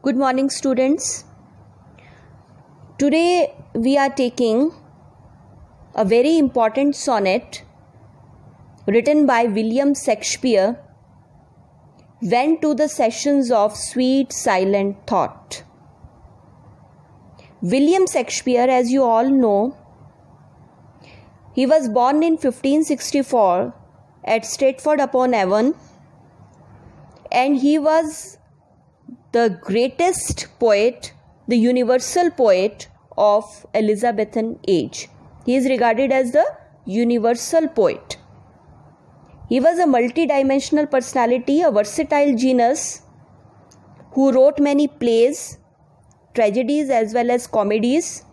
Good morning, students. Today we are taking a very important sonnet written by William Shakespeare, When to the Sessions of Sweet Silent Thought. William Shakespeare, as you all know, he was born in 1564 at Stratford-upon-Avon, and he was the greatest poet, the universal poet of Elizabethan age. He is regarded as the universal poet. He was a multi-dimensional personality, a versatile genius who wrote many plays, tragedies as well as comedies,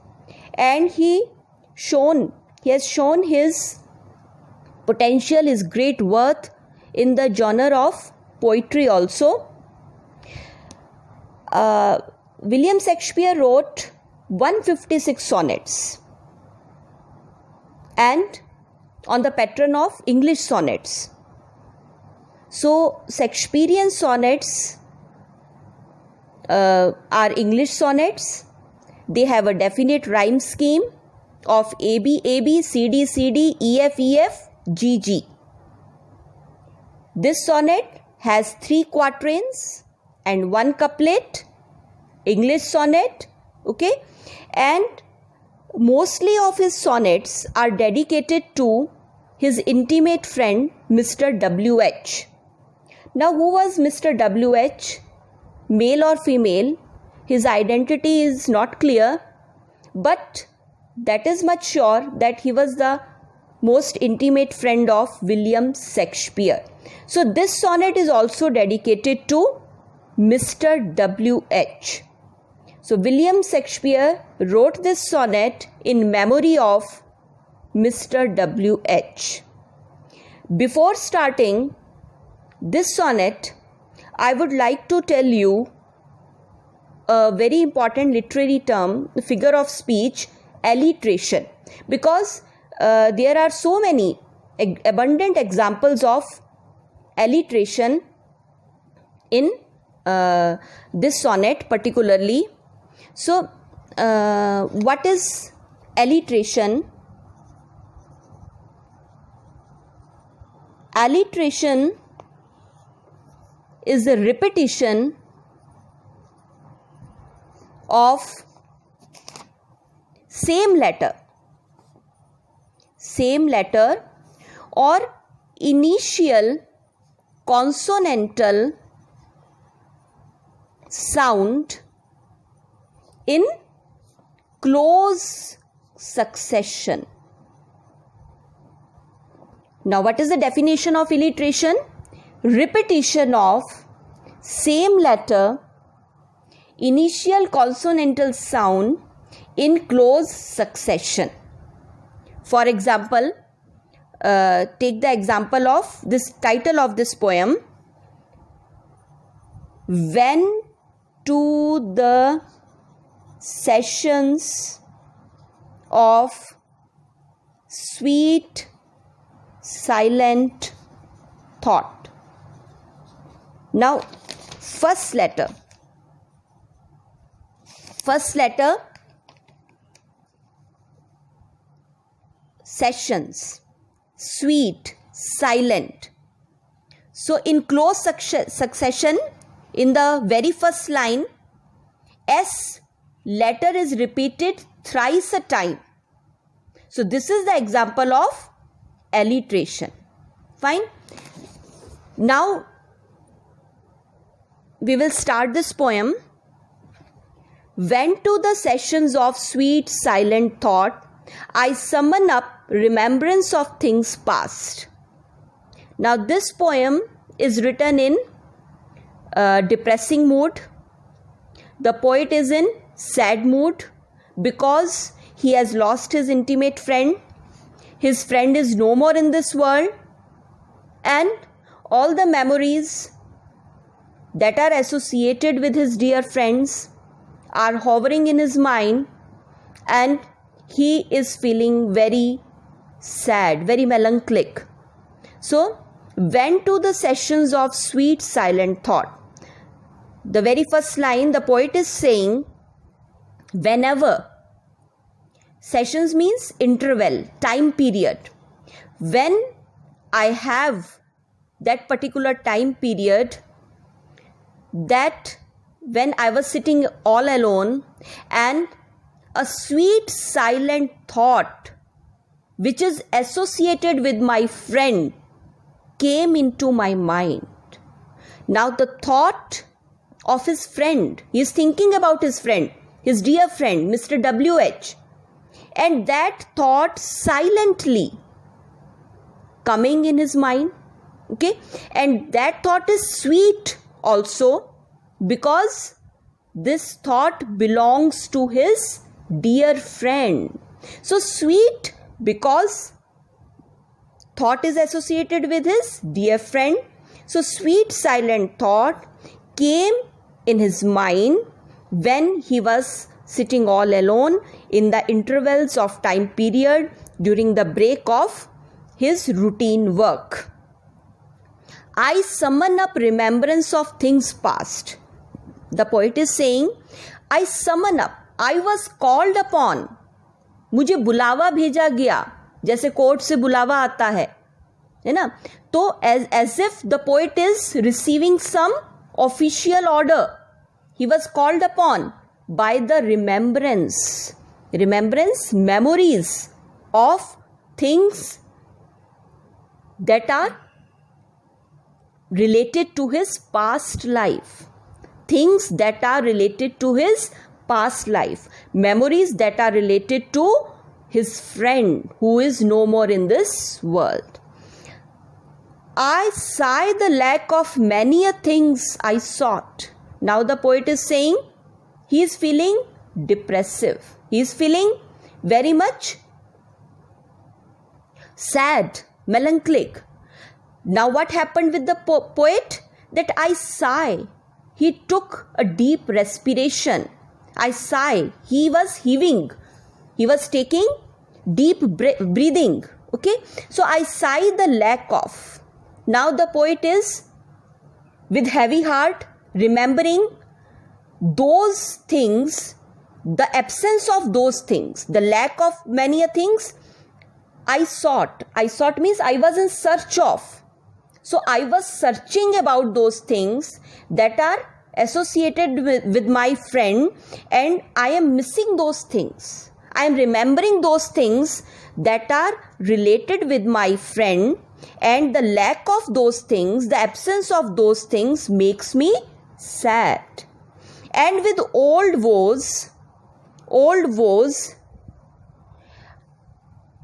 and he has shown his potential, his great worth in the genre of poetry also. William Shakespeare wrote 156 sonnets and on the pattern of English sonnets. So Shakespearean sonnets are English sonnets. They have a definite rhyme scheme of AB, AB, CD, CD, EF, EF, GG. This sonnet has 3 quatrains and 1 couplet, English sonnet, okay, and mostly of his sonnets are dedicated to his intimate friend Mr. W.H. Now, who was Mr. W.H.? Male or female? His identity is not clear, but that is much sure that he was the most intimate friend of William Shakespeare. So, this sonnet is also dedicated to Mr. W.H. So, William Shakespeare wrote this sonnet in memory of Mr. W.H. Before starting this sonnet, I would like to tell you a very important literary term, figure of speech, alliteration, because there are so many abundant examples of alliteration in this sonnet particularly. So, what is alliteration? Alliteration is the repetition of same letter or initial consonantal sound in close succession. Now, what is the definition of alliteration? Repetition of same letter, initial consonantal sound in close succession. For example, take the example of this title of this poem, When to the Sessions of Sweet Silent Thought. Now, first letter, sessions, sweet, silent. So, in close succession, in the very first line, S letter is repeated thrice a time. So, this is the example of alliteration. Fine. Now, we will start this poem. When to the sessions of sweet silent thought, I summon up remembrance of things past. Now, this poem is written in depressing mood. The poet is in sad mood because he has lost his intimate friend. His friend is no more in this world, and all the memories that are associated with his dear friends are hovering in his mind, and he is feeling very sad, very melancholic. So, went to the sessions of sweet silent thought. the very first line, the poet is saying, whenever, sessions means interval, time period, when I have that particular time period, that when I was sitting all alone and a sweet silent thought which is associated with my friend came into my mind. Now the thought of his friend, he is thinking about his friend, his dear friend, Mr. W.H. And that thought silently coming in his mind, okay? And that thought is sweet also because this thought belongs to his dear friend. So sweet because thought is associated with his dear friend. So sweet silent thought came in his mind when he was sitting all alone in the intervals of time period during the break of his routine work. I summon up remembrance of things past. The poet is saying, I summon up, I was called upon. मुझे बुलावा भेजा गया, जैसे court से बुलावा आता है ना? तो as if the poet is receiving some official order. He was called upon by the remembrance, memories of things that are related to his past life. Things that are related to his past life. Memories that are related to his friend who is no more in this world. I sigh the lack of many a things I sought. Now the poet is saying he is feeling depressive. He is feeling very much sad, melancholic. Now what happened with the poet? That I sigh. He took a deep respiration. I sigh. He was heaving. He was taking deep breathing. Okay. So I sigh the lack of. Now the poet is with heavy heart remembering those things, the absence of those things, the lack of many things I sought. I sought means I was in search of. So I was searching about those things that are associated with my friend, and I am missing those things. I am remembering those things that are related with my friend, and the lack of those things, the absence of those things makes me sad. And with old woes,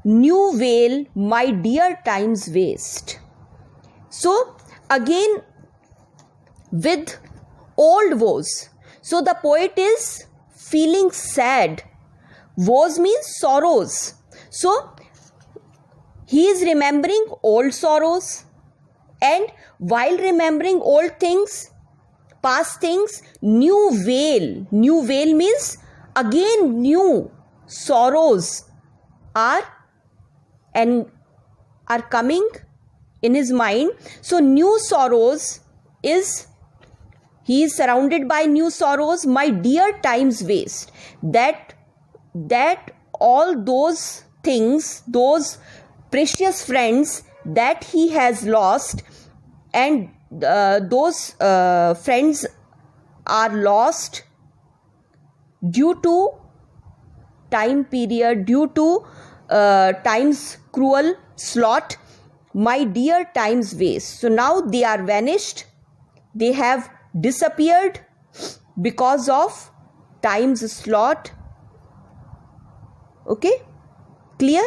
new veil my dear times waste. So again with old woes. So the poet is feeling sad. Woes means sorrows. So he is remembering old sorrows, and while remembering old things, past things, new veil means again new sorrows are coming in his mind. So new sorrows is, he is surrounded by new sorrows, my dear times waste. That all those things, those precious friends that he has lost, and those friends are lost due to time period, due to time's cruel slot, my dear times waste. So now they are vanished, they have disappeared because of time's slot. Okay, clear?